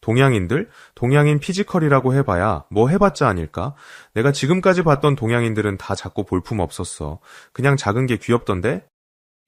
동양인들? 동양인 피지컬이라고 해봐야 뭐 해봤자 아닐까? 내가 지금까지 봤던 동양인들은 다 작고 볼품 없었어. 그냥 작은 게 귀엽던데?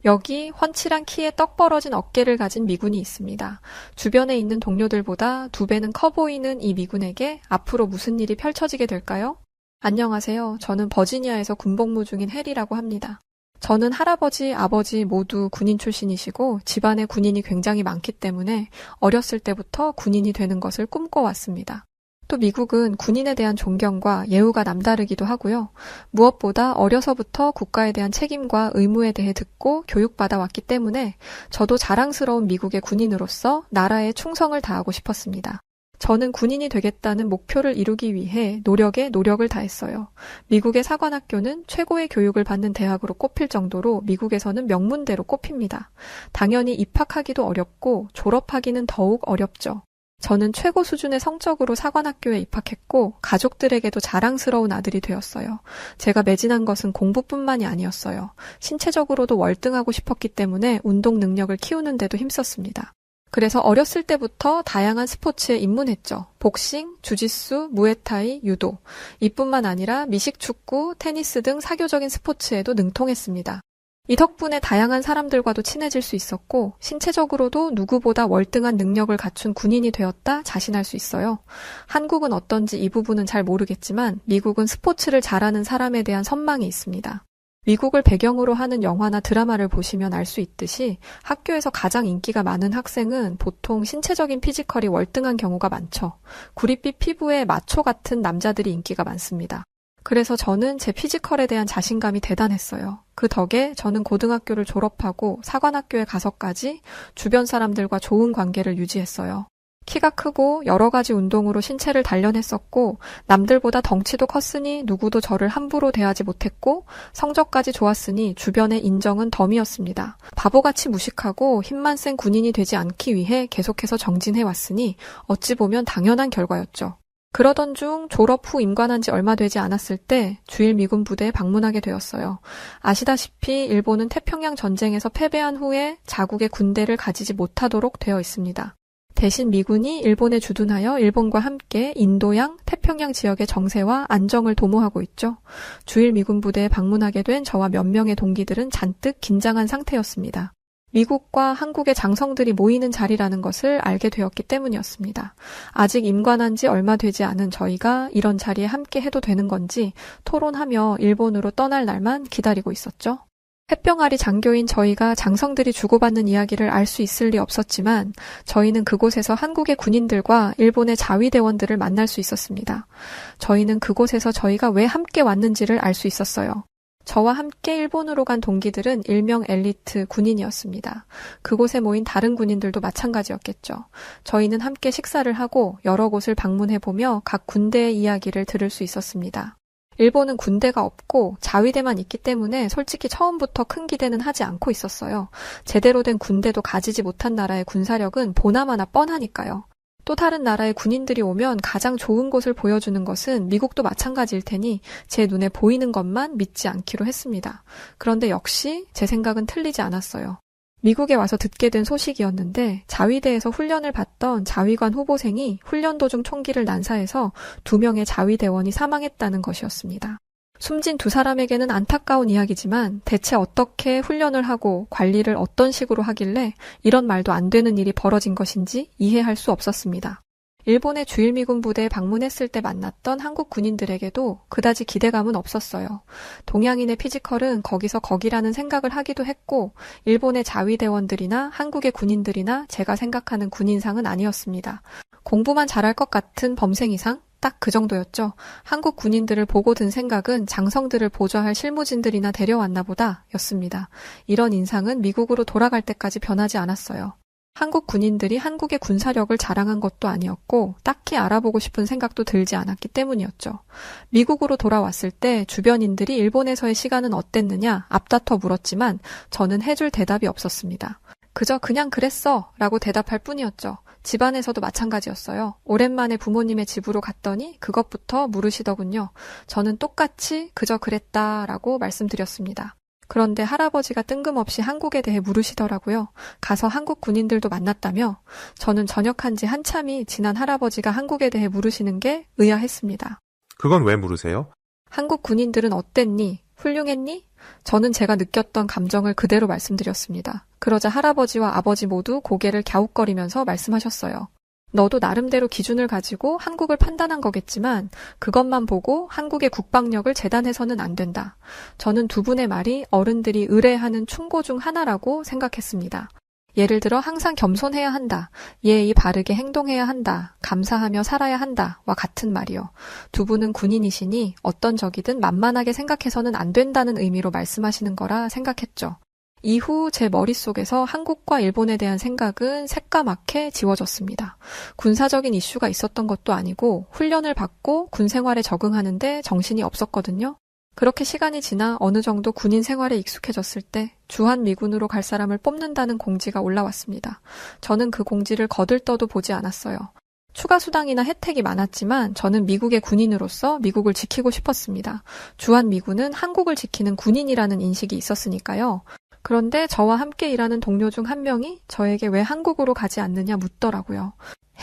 여기 훤칠한 키에 떡 벌어진 어깨를 가진 미군이 있습니다. 주변에 있는 동료들보다 2배는 커 보이는 이 미군에게 앞으로 무슨 일이 펼쳐지게 될까요? 안녕하세요. 저는 버지니아에서 군복무 중인 해리라고 합니다. 저는 할아버지, 아버지 모두 군인 출신이시고 집안에 군인이 굉장히 많기 때문에 어렸을 때부터 군인이 되는 것을 꿈꿔왔습니다. 또 미국은 군인에 대한 존경과 예우가 남다르기도 하고요. 무엇보다 어려서부터 국가에 대한 책임과 의무에 대해 듣고 교육받아 왔기 때문에 저도 자랑스러운 미국의 군인으로서 나라에 충성을 다하고 싶었습니다. 저는 군인이 되겠다는 목표를 이루기 위해 노력에 노력을 다했어요. 미국의 사관학교는 최고의 교육을 받는 대학으로 꼽힐 정도로 미국에서는 명문대로 꼽힙니다. 당연히 입학하기도 어렵고 졸업하기는 더욱 어렵죠. 저는 최고 수준의 성적으로 사관학교에 입학했고 가족들에게도 자랑스러운 아들이 되었어요. 제가 매진한 것은 공부뿐만이 아니었어요. 신체적으로도 월등하고 싶었기 때문에 운동 능력을 키우는데도 힘썼습니다. 그래서 어렸을 때부터 다양한 스포츠에 입문했죠. 복싱, 주짓수, 무에타이, 유도. 이뿐만 아니라 미식축구, 테니스 등 사교적인 스포츠에도 능통했습니다. 이 덕분에 다양한 사람들과도 친해질 수 있었고 신체적으로도 누구보다 월등한 능력을 갖춘 군인이 되었다 자신할 수 있어요. 한국은 어떤지 이 부분은 잘 모르겠지만 미국은 스포츠를 잘하는 사람에 대한 선망이 있습니다. 미국을 배경으로 하는 영화나 드라마를 보시면 알 수 있듯이 학교에서 가장 인기가 많은 학생은 보통 신체적인 피지컬이 월등한 경우가 많죠. 구릿빛 피부에 마초 같은 남자들이 인기가 많습니다. 그래서 저는 제 피지컬에 대한 자신감이 대단했어요. 그 덕에 저는 고등학교를 졸업하고 사관학교에 가서까지 주변 사람들과 좋은 관계를 유지했어요. 키가 크고 여러 가지 운동으로 신체를 단련했었고 남들보다 덩치도 컸으니 누구도 저를 함부로 대하지 못했고 성적까지 좋았으니 주변의 인정은 덤이었습니다. 바보같이 무식하고 힘만 센 군인이 되지 않기 위해 계속해서 정진해왔으니 어찌 보면 당연한 결과였죠. 그러던 중 졸업 후 임관한 지 얼마 되지 않았을 때 주일 미군 부대에 방문하게 되었어요. 아시다시피 일본은 태평양 전쟁에서 패배한 후에 자국의 군대를 가지지 못하도록 되어 있습니다. 대신 미군이 일본에 주둔하여 일본과 함께 인도양, 태평양 지역의 정세와 안정을 도모하고 있죠. 주일 미군 부대에 방문하게 된 저와 몇 명의 동기들은 잔뜩 긴장한 상태였습니다. 미국과 한국의 장성들이 모이는 자리라는 것을 알게 되었기 때문이었습니다. 아직 임관한 지 얼마 되지 않은 저희가 이런 자리에 함께 해도 되는 건지 토론하며 일본으로 떠날 날만 기다리고 있었죠. 햇병아리 장교인 저희가 장성들이 주고받는 이야기를 알 수 있을 리 없었지만 저희는 그곳에서 한국의 군인들과 일본의 자위대원들을 만날 수 있었습니다. 저희는 그곳에서 저희가 왜 함께 왔는지를 알 수 있었어요. 저와 함께 일본으로 간 동기들은 일명 엘리트 군인이었습니다. 그곳에 모인 다른 군인들도 마찬가지였겠죠. 저희는 함께 식사를 하고 여러 곳을 방문해보며 각 군대의 이야기를 들을 수 있었습니다. 일본은 군대가 없고 자위대만 있기 때문에 솔직히 처음부터 큰 기대는 하지 않고 있었어요. 제대로 된 군대도 가지지 못한 나라의 군사력은 보나마나 뻔하니까요. 또 다른 나라의 군인들이 오면 가장 좋은 곳을 보여주는 것은 미국도 마찬가지일 테니 제 눈에 보이는 것만 믿지 않기로 했습니다. 그런데 역시 제 생각은 틀리지 않았어요. 미국에 와서 듣게 된 소식이었는데 자위대에서 훈련을 받던 자위관 후보생이 훈련 도중 총기를 난사해서 2명의 자위대원이 사망했다는 것이었습니다. 숨진 2사람에게는 안타까운 이야기지만 대체 어떻게 훈련을 하고 관리를 어떤 식으로 하길래 이런 말도 안 되는 일이 벌어진 것인지 이해할 수 없었습니다. 일본의 주일미군 부대에 방문했을 때 만났던 한국 군인들에게도 그다지 기대감은 없었어요. 동양인의 피지컬은 거기서 거기라는 생각을 하기도 했고 일본의 자위대원들이나 한국의 군인들이나 제가 생각하는 군인상은 아니었습니다. 공부만 잘할 것 같은 범생이상? 딱 그 정도였죠. 한국 군인들을 보고 든 생각은 장성들을 보좌할 실무진들이나 데려왔나 보다 였습니다. 이런 인상은 미국으로 돌아갈 때까지 변하지 않았어요. 한국 군인들이 한국의 군사력을 자랑한 것도 아니었고 딱히 알아보고 싶은 생각도 들지 않았기 때문이었죠. 미국으로 돌아왔을 때 주변인들이 일본에서의 시간은 어땠느냐 앞다퉈 물었지만 저는 해줄 대답이 없었습니다. 그저 그냥 그랬어 라고 대답할 뿐이었죠. 집안에서도 마찬가지였어요. 오랜만에 부모님의 집으로 갔더니 그것부터 물으시더군요. 저는 똑같이 그저 그랬다라고 말씀드렸습니다. 그런데 할아버지가 뜬금없이 한국에 대해 물으시더라고요. 가서 한국 군인들도 만났다며? 저는 전역한 지 한참이 지난 할아버지가 한국에 대해 물으시는 게 의아했습니다. 그건 왜 물으세요? 한국 군인들은 어땠니? 훌륭했니? 저는 제가 느꼈던 감정을 그대로 말씀드렸습니다. 그러자 할아버지와 아버지 모두 고개를 갸웃거리면서 말씀하셨어요. 너도 나름대로 기준을 가지고 한국을 판단한 거겠지만 그것만 보고 한국의 국방력을 재단해서는 안 된다. 저는 두 분의 말이 어른들이 의뢰하는 충고 중 하나라고 생각했습니다. 예를 들어 항상 겸손해야 한다. 예의 바르게 행동해야 한다. 감사하며 살아야 한다. 와 같은 말이요. 두 분은 군인이시니 어떤 적이든 만만하게 생각해서는 안 된다는 의미로 말씀하시는 거라 생각했죠. 이후 제 머릿속에서 한국과 일본에 대한 생각은 새까맣게 지워졌습니다. 군사적인 이슈가 있었던 것도 아니고 훈련을 받고 군 생활에 적응하는데 정신이 없었거든요. 그렇게 시간이 지나 어느 정도 군인 생활에 익숙해졌을 때 주한미군으로 갈 사람을 뽑는다는 공지가 올라왔습니다. 저는 그 공지를 거들떠도 보지 않았어요. 추가 수당이나 혜택이 많았지만 저는 미국의 군인으로서 미국을 지키고 싶었습니다. 주한미군은 한국을 지키는 군인이라는 인식이 있었으니까요. 그런데 저와 함께 일하는 동료 중 한 명이 저에게 왜 한국으로 가지 않느냐 묻더라고요.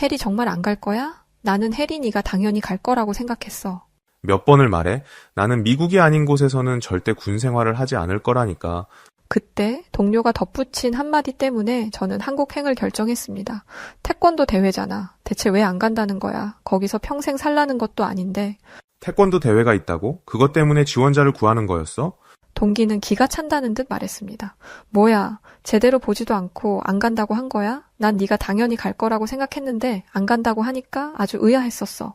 해리 정말 안 갈 거야? 나는 혜린이가 당연히 갈 거라고 생각했어. 몇 번을 말해? 나는 미국이 아닌 곳에서는 절대 군 생활을 하지 않을 거라니까. 그때 동료가 덧붙인 한마디 때문에 저는 한국행을 결정했습니다. 태권도 대회잖아. 대체 왜 안 간다는 거야? 거기서 평생 살라는 것도 아닌데. 태권도 대회가 있다고? 그것 때문에 지원자를 구하는 거였어? 동기는 기가 찬다는 듯 말했습니다. 뭐야, 제대로 보지도 않고 안 간다고 한 거야? 난 네가 당연히 갈 거라고 생각했는데 안 간다고 하니까 아주 의아했었어.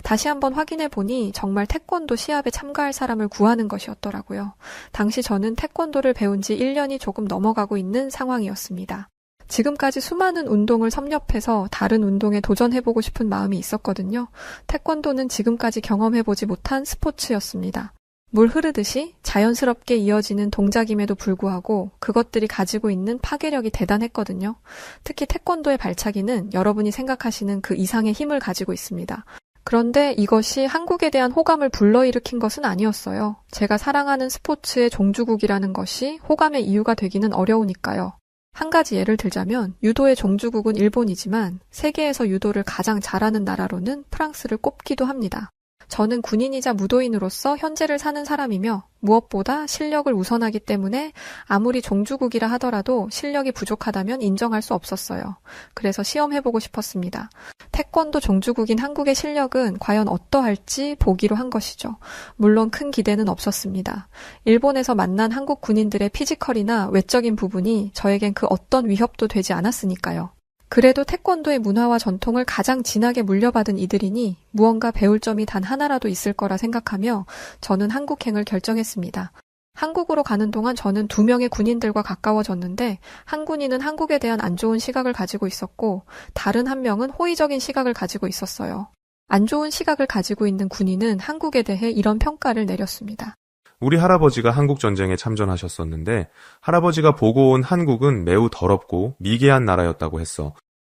다시 한번 확인해 보니 정말 태권도 시합에 참가할 사람을 구하는 것이었더라고요. 당시 저는 태권도를 배운 지 1년이 조금 넘어가고 있는 상황이었습니다. 지금까지 수많은 운동을 섭렵해서 다른 운동에 도전해보고 싶은 마음이 있었거든요. 태권도는 지금까지 경험해보지 못한 스포츠였습니다. 물 흐르듯이 자연스럽게 이어지는 동작임에도 불구하고 그것들이 가지고 있는 파괴력이 대단했거든요. 특히 태권도의 발차기는 여러분이 생각하시는 그 이상의 힘을 가지고 있습니다. 그런데 이것이 한국에 대한 호감을 불러일으킨 것은 아니었어요. 제가 사랑하는 스포츠의 종주국이라는 것이 호감의 이유가 되기는 어려우니까요. 한 가지 예를 들자면 유도의 종주국은 일본이지만 세계에서 유도를 가장 잘하는 나라로는 프랑스를 꼽기도 합니다. 저는 군인이자 무도인으로서 현재를 사는 사람이며 무엇보다 실력을 우선하기 때문에 아무리 종주국이라 하더라도 실력이 부족하다면 인정할 수 없었어요. 그래서 시험해보고 싶었습니다. 태권도 종주국인 한국의 실력은 과연 어떠할지 보기로 한 것이죠. 물론 큰 기대는 없었습니다. 일본에서 만난 한국 군인들의 피지컬이나 외적인 부분이 저에겐 그 어떤 위협도 되지 않았으니까요. 그래도 태권도의 문화와 전통을 가장 진하게 물려받은 이들이니 무언가 배울 점이 단 하나라도 있을 거라 생각하며 저는 한국행을 결정했습니다. 한국으로 가는 동안 저는 2명의 군인들과 가까워졌는데 한 군인은 한국에 대한 안 좋은 시각을 가지고 있었고 다른 한 명은 호의적인 시각을 가지고 있었어요. 안 좋은 시각을 가지고 있는 군인은 한국에 대해 이런 평가를 내렸습니다. 우리 할아버지가 한국전쟁에 참전하셨었는데 할아버지가 보고 온 한국은 매우 더럽고 미개한 나라였다고 했어.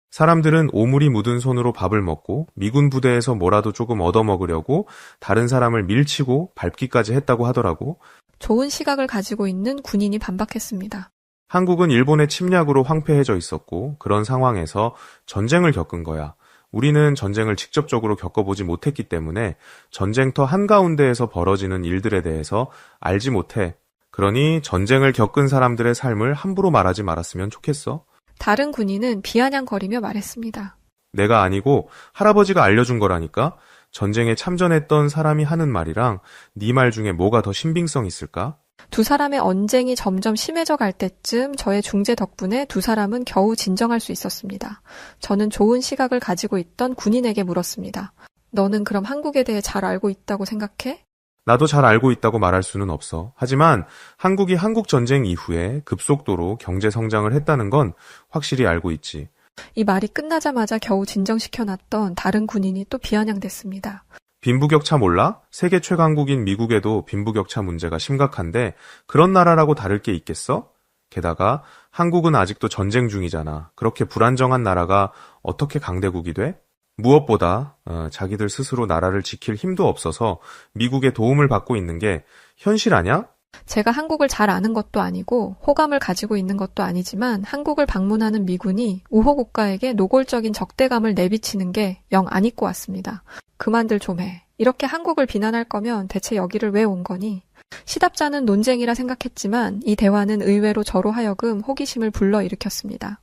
사람들은 오물이 묻은 손으로 밥을 먹고 미군 부대에서 뭐라도 조금 얻어먹으려고 다른 사람을 밀치고 밟기까지 했다고 하더라고. 좋은 시각을 가지고 있는 군인이 반박했습니다. 한국은 일본의 침략으로 황폐해져 있었고 그런 상황에서 전쟁을 겪은 거야. 우리는 전쟁을 직접적으로 겪어보지 못했기 때문에 전쟁터 한가운데에서 벌어지는 일들에 대해서 알지 못해. 그러니 전쟁을 겪은 사람들의 삶을 함부로 말하지 말았으면 좋겠어. 다른 군인은 비아냥거리며 말했습니다. 내가 아니고 할아버지가 알려준 거라니까. 전쟁에 참전했던 사람이 하는 말이랑 네 말 중에 뭐가 더 신빙성 있을까? 두 사람의 언쟁이 점점 심해져 갈 때쯤 저의 중재 덕분에 두 사람은 겨우 진정할 수 있었습니다. 저는 좋은 시각을 가지고 있던 군인에게 물었습니다. 너는 그럼 한국에 대해 잘 알고 있다고 생각해? 나도 잘 알고 있다고 말할 수는 없어. 하지만 한국이 한국전쟁 이후에 급속도로 경제 성장을 했다는 건 확실히 알고 있지. 이 말이 끝나자마자 겨우 진정시켜놨던 다른 군인이 또 비아냥댔습니다. 빈부격차 몰라? 세계 최강국인 미국에도 빈부격차 문제가 심각한데 그런 나라라고 다를 게 있겠어? 게다가 한국은 아직도 전쟁 중이잖아. 그렇게 불안정한 나라가 어떻게 강대국이 돼? 무엇보다 자기들 스스로 나라를 지킬 힘도 없어서 미국의 도움을 받고 있는 게 현실 아냐? 제가 한국을 잘 아는 것도 아니고 호감을 가지고 있는 것도 아니지만 한국을 방문하는 미군이 우호국가에게 노골적인 적대감을 내비치는 게 영 안 잊고 왔습니다. 그만들 좀 해. 이렇게 한국을 비난할 거면 대체 여기를 왜 온 거니? 시답잖은 논쟁이라 생각했지만 이 대화는 의외로 저로 하여금 호기심을 불러일으켰습니다.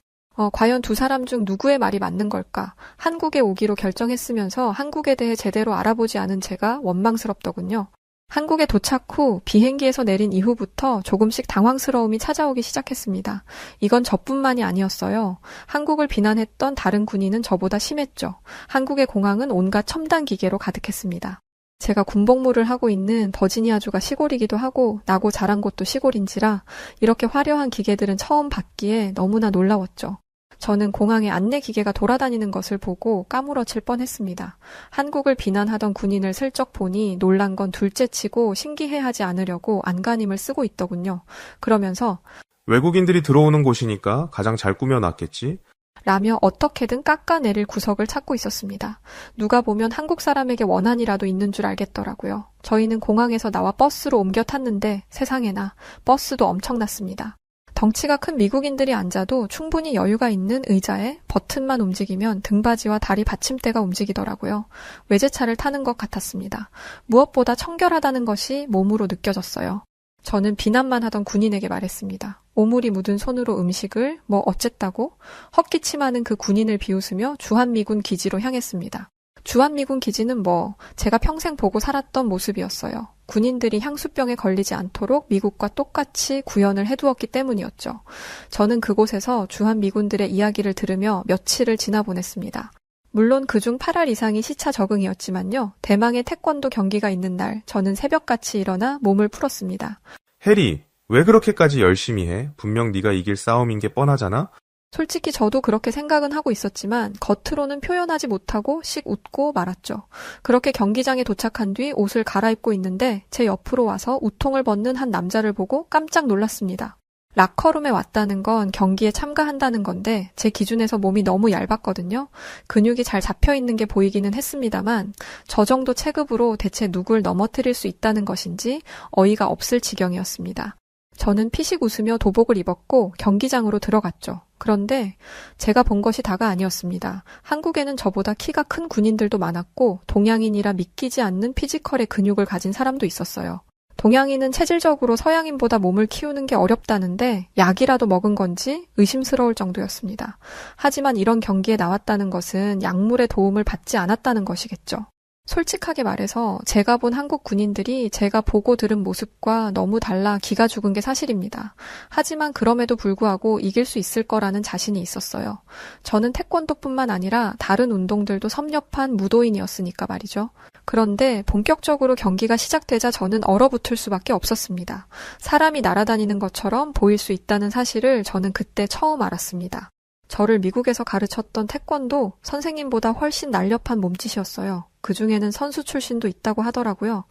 과연 두 사람 중 누구의 말이 맞는 걸까? 한국에 오기로 결정했으면서 한국에 대해 제대로 알아보지 않은 제가 원망스럽더군요. 한국에 도착 후 비행기에서 내린 이후부터 조금씩 당황스러움이 찾아오기 시작했습니다. 이건 저뿐만이 아니었어요. 한국을 비난했던 다른 군인은 저보다 심했죠. 한국의 공항은 온갖 첨단 기계로 가득했습니다. 제가 군복무를 하고 있는 버지니아주가 시골이기도 하고 나고 자란 곳도 시골인지라 이렇게 화려한 기계들은 처음 봤기에 너무나 놀라웠죠. 저는 공항에 안내 기계가 돌아다니는 것을 보고 까무러칠 뻔했습니다. 한국을 비난하던 군인을 슬쩍 보니 놀란 건 둘째치고 신기해하지 않으려고 안간힘을 쓰고 있더군요. 그러면서 외국인들이 들어오는 곳이니까 가장 잘 꾸며놨겠지? 라며 어떻게든 깎아내릴 구석을 찾고 있었습니다. 누가 보면 한국 사람에게 원한이라도 있는 줄 알겠더라고요. 저희는 공항에서 나와 버스로 옮겨 탔는데 세상에나 버스도 엄청났습니다. 덩치가 큰 미국인들이 앉아도 충분히 여유가 있는 의자에 버튼만 움직이면 등받이와 다리 받침대가 움직이더라고요. 외제차를 타는 것 같았습니다. 무엇보다 청결하다는 것이 몸으로 느껴졌어요. 저는 비난만 하던 군인에게 말했습니다. 오물이 묻은 손으로 음식을 뭐 어쨌다고? 헛기침하는 그 군인을 비웃으며 주한미군 기지로 향했습니다. 주한미군 기지는 제가 평생 보고 살았던 모습이었어요. 군인들이 향수병에 걸리지 않도록 미국과 똑같이 구현을 해두었기 때문이었죠. 저는 그곳에서 주한미군들의 이야기를 들으며 며칠을 지나보냈습니다. 물론 그중 8할 이상이 시차 적응이었지만요. 대망의 태권도 경기가 있는 날 저는 새벽같이 일어나 몸을 풀었습니다. 해리, 왜 그렇게까지 열심히 해? 분명 네가 이길 싸움인 게 뻔하잖아? 솔직히 저도 그렇게 생각은 하고 있었지만 겉으로는 표현하지 못하고 씩 웃고 말았죠. 그렇게 경기장에 도착한 뒤 옷을 갈아입고 있는데 제 옆으로 와서 우통을 벗는 한 남자를 보고 깜짝 놀랐습니다. 라커룸에 왔다는 건 경기에 참가한다는 건데 제 기준에서 몸이 너무 얇았거든요. 근육이 잘 잡혀있는 게 보이기는 했습니다만 저 정도 체급으로 대체 누굴 넘어뜨릴 수 있다는 것인지 어이가 없을 지경이었습니다. 저는 피식 웃으며 도복을 입었고 경기장으로 들어갔죠. 그런데 제가 본 것이 다가 아니었습니다. 한국에는 저보다 키가 큰 군인들도 많았고 동양인이라 믿기지 않는 피지컬의 근육을 가진 사람도 있었어요. 동양인은 체질적으로 서양인보다 몸을 키우는 게 어렵다는데 약이라도 먹은 건지 의심스러울 정도였습니다. 하지만 이런 경기에 나왔다는 것은 약물의 도움을 받지 않았다는 것이겠죠. 솔직하게 말해서 제가 본 한국 군인들이 제가 보고 들은 모습과 너무 달라 기가 죽은 게 사실입니다. 하지만 그럼에도 불구하고 이길 수 있을 거라는 자신이 있었어요. 저는 태권도뿐만 아니라 다른 운동들도 섭렵한 무도인이었으니까 말이죠. 그런데 본격적으로 경기가 시작되자 저는 얼어붙을 수밖에 없었습니다. 사람이 날아다니는 것처럼 보일 수 있다는 사실을 저는 그때 처음 알았습니다. 저를 미국에서 가르쳤던 태권도 선생님보다 훨씬 날렵한 몸짓이었어요. 그중에는 선수 출신도 있다고 하더라고요.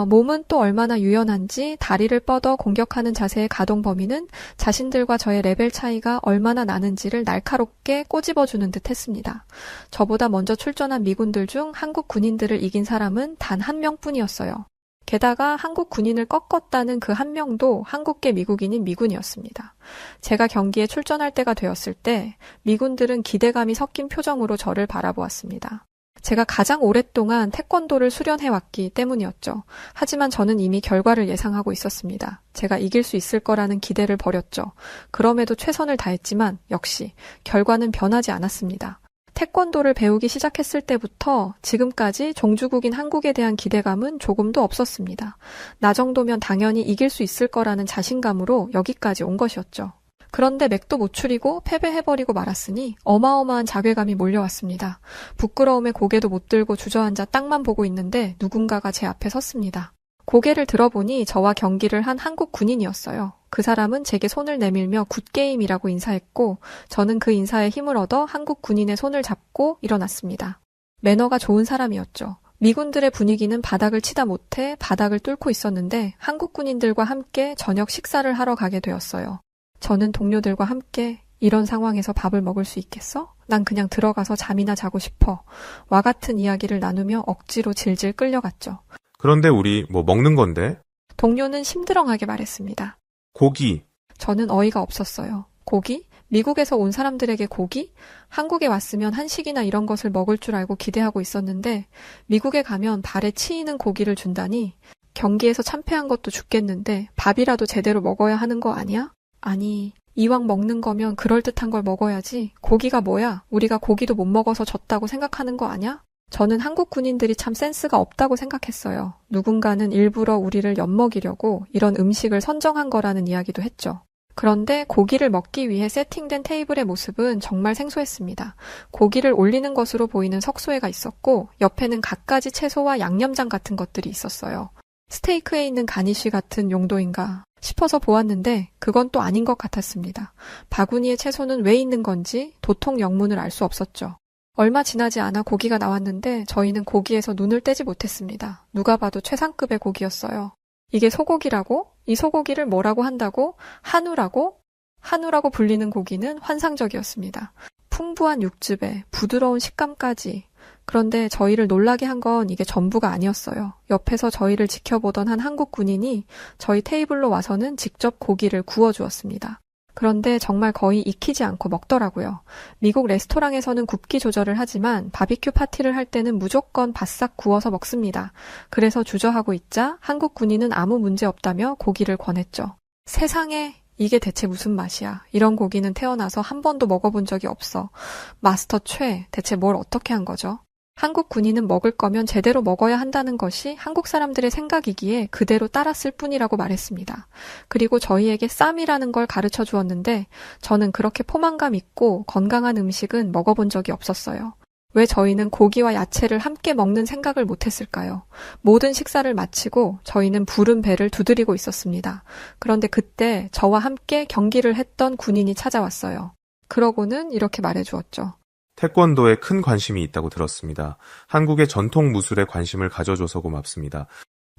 몸은 또 얼마나 유연한지 다리를 뻗어 공격하는 자세의 가동 범위는 자신들과 저의 레벨 차이가 얼마나 나는지를 날카롭게 꼬집어주는 듯 했습니다. 저보다 먼저 출전한 미군들 중 한국 군인들을 이긴 사람은 단 한 명뿐이었어요. 게다가 한국 군인을 꺾었다는 그 한 명도 한국계 미국인인 미군이었습니다. 제가 경기에 출전할 때가 되었을 때 미군들은 기대감이 섞인 표정으로 저를 바라보았습니다. 제가 가장 오랫동안 태권도를 수련해왔기 때문이었죠. 하지만 저는 이미 결과를 예상하고 있었습니다. 제가 이길 수 있을 거라는 기대를 버렸죠. 그럼에도 최선을 다했지만 역시 결과는 변하지 않았습니다. 태권도를 배우기 시작했을 때부터 지금까지 종주국인 한국에 대한 기대감은 조금도 없었습니다. 나 정도면 당연히 이길 수 있을 거라는 자신감으로 여기까지 온 것이었죠. 그런데 맥도 못 추리고 패배해버리고 말았으니 어마어마한 자괴감이 몰려왔습니다. 부끄러움에 고개도 못 들고 주저앉아 땅만 보고 있는데 누군가가 제 앞에 섰습니다. 고개를 들어보니 저와 경기를 한 한국 군인이었어요. 그 사람은 제게 손을 내밀며 굿게임이라고 인사했고 저는 그 인사에 힘을 얻어 한국 군인의 손을 잡고 일어났습니다. 매너가 좋은 사람이었죠. 미군들의 분위기는 바닥을 치다 못해 바닥을 뚫고 있었는데 한국 군인들과 함께 저녁 식사를 하러 가게 되었어요. 저는 동료들과 함께 이런 상황에서 밥을 먹을 수 있겠어? 난 그냥 들어가서 잠이나 자고 싶어. 와 같은 이야기를 나누며 억지로 질질 끌려갔죠. 그런데 우리 먹는 건데? 동료는 심드렁하게 말했습니다. 고기. 저는 어이가 없었어요. 고기? 미국에서 온 사람들에게 고기? 한국에 왔으면 한식이나 이런 것을 먹을 줄 알고 기대하고 있었는데 미국에 가면 발에 치이는 고기를 준다니 경기에서 참패한 것도 죽겠는데 밥이라도 제대로 먹어야 하는 거 아니야? 아니, 이왕 먹는 거면 그럴듯한 걸 먹어야지. 고기가 뭐야? 우리가 고기도 못 먹어서 졌다고 생각하는 거 아냐? 저는 한국 군인들이 참 센스가 없다고 생각했어요. 누군가는 일부러 우리를 엿먹이려고 이런 음식을 선정한 거라는 이야기도 했죠. 그런데 고기를 먹기 위해 세팅된 테이블의 모습은 정말 생소했습니다. 고기를 올리는 것으로 보이는 석쇠가 있었고 옆에는 갖가지 채소와 양념장 같은 것들이 있었어요. 스테이크에 있는 가니쉬 같은 용도인가 싶어서 보았는데 그건 또 아닌 것 같았습니다. 바구니에 채소는 왜 있는 건지 도통 영문을 알 수 없었죠. 얼마 지나지 않아 고기가 나왔는데 저희는 고기에서 눈을 떼지 못했습니다. 누가 봐도 최상급의 고기였어요. 이게 소고기라고? 이 소고기를 뭐라고 한다고? 한우라고? 한우라고 불리는 고기는 환상적이었습니다. 풍부한 육즙에 부드러운 식감까지. 그런데 저희를 놀라게 한 건 이게 전부가 아니었어요. 옆에서 저희를 지켜보던 한 한국 군인이 저희 테이블로 와서는 직접 고기를 구워주었습니다. 그런데 정말 거의 익히지 않고 먹더라고요. 미국 레스토랑에서는 굽기 조절을 하지만 바비큐 파티를 할 때는 무조건 바싹 구워서 먹습니다. 그래서 주저하고 있자 한국 군인은 아무 문제 없다며 고기를 권했죠. 세상에, 이게 대체 무슨 맛이야. 이런 고기는 태어나서 한 번도 먹어본 적이 없어. 마스터 최, 대체 뭘 어떻게 한 거죠? 한국 군인은 먹을 거면 제대로 먹어야 한다는 것이 한국 사람들의 생각이기에 그대로 따랐을 뿐이라고 말했습니다. 그리고 저희에게 쌈이라는 걸 가르쳐 주었는데 저는 그렇게 포만감 있고 건강한 음식은 먹어본 적이 없었어요. 왜 저희는 고기와 야채를 함께 먹는 생각을 못했을까요? 모든 식사를 마치고 저희는 부른 배를 두드리고 있었습니다. 그런데 그때 저와 함께 경기를 했던 군인이 찾아왔어요. 그러고는 이렇게 말해주었죠. 태권도에 큰 관심이 있다고 들었습니다. 한국의 전통 무술에 관심을 가져줘서 고맙습니다.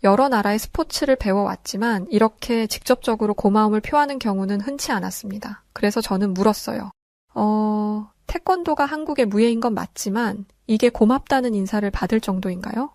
여러 나라의 스포츠를 배워왔지만 이렇게 직접적으로 고마움을 표하는 경우는 흔치 않았습니다. 그래서 저는 물었어요. 태권도가 한국의 무예인 건 맞지만 이게 고맙다는 인사를 받을 정도인가요?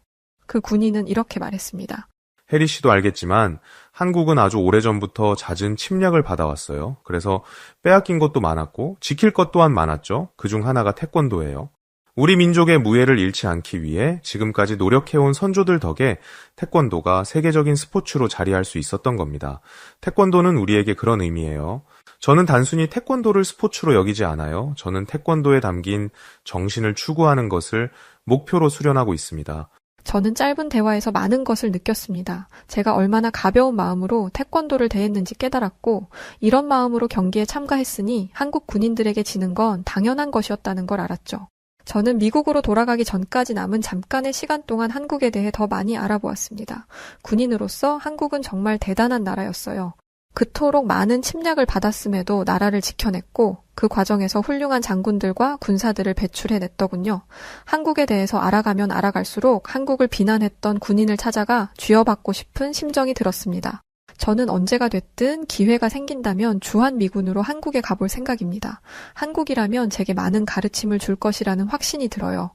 그 군인은 이렇게 말했습니다. 해리 씨도 알겠지만 한국은 아주 오래전부터 잦은 침략을 받아왔어요. 그래서 빼앗긴 것도 많았고 지킬 것 또한 많았죠. 그중 하나가 태권도예요. 우리 민족의 무예를 잃지 않기 위해 지금까지 노력해온 선조들 덕에 태권도가 세계적인 스포츠로 자리할 수 있었던 겁니다. 태권도는 우리에게 그런 의미예요. 저는 단순히 태권도를 스포츠로 여기지 않아요. 저는 태권도에 담긴 정신을 추구하는 것을 목표로 수련하고 있습니다. 저는 짧은 대화에서 많은 것을 느꼈습니다. 제가 얼마나 가벼운 마음으로 태권도를 대했는지 깨달았고 이런 마음으로 경기에 참가했으니 한국 군인들에게 지는 건 당연한 것이었다는 걸 알았죠. 저는 미국으로 돌아가기 전까지 남은 잠깐의 시간 동안 한국에 대해 더 많이 알아보았습니다. 군인으로서 한국은 정말 대단한 나라였어요. 그토록 많은 침략을 받았음에도 나라를 지켜냈고 그 과정에서 훌륭한 장군들과 군사들을 배출해냈더군요. 한국에 대해서 알아가면 알아갈수록 한국을 비난했던 군인을 찾아가 쥐어받고 싶은 심정이 들었습니다. 저는 언제가 됐든 기회가 생긴다면 주한미군으로 한국에 가볼 생각입니다. 한국이라면 제게 많은 가르침을 줄 것이라는 확신이 들어요.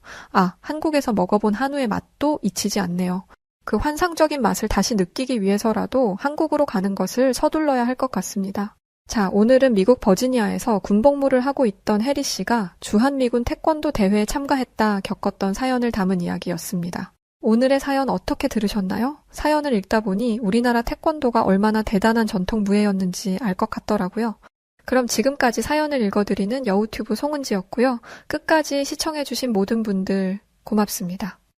한국에서 먹어본 한우의 맛도 잊히지 않네요. 그 환상적인 맛을 다시 느끼기 위해서라도 한국으로 가는 것을 서둘러야 할 것 같습니다. 자, 오늘은 미국 버지니아에서 군복무를 하고 있던 해리 씨가 주한미군 태권도 대회에 참가했다 겪었던 사연을 담은 이야기였습니다. 오늘의 사연 어떻게 들으셨나요? 사연을 읽다 보니 우리나라 태권도가 얼마나 대단한 전통 무예였는지 알 것 같더라고요. 그럼 지금까지 사연을 읽어드리는 여우튜브 송은지였고요. 끝까지 시청해주신 모든 분들 고맙습니다.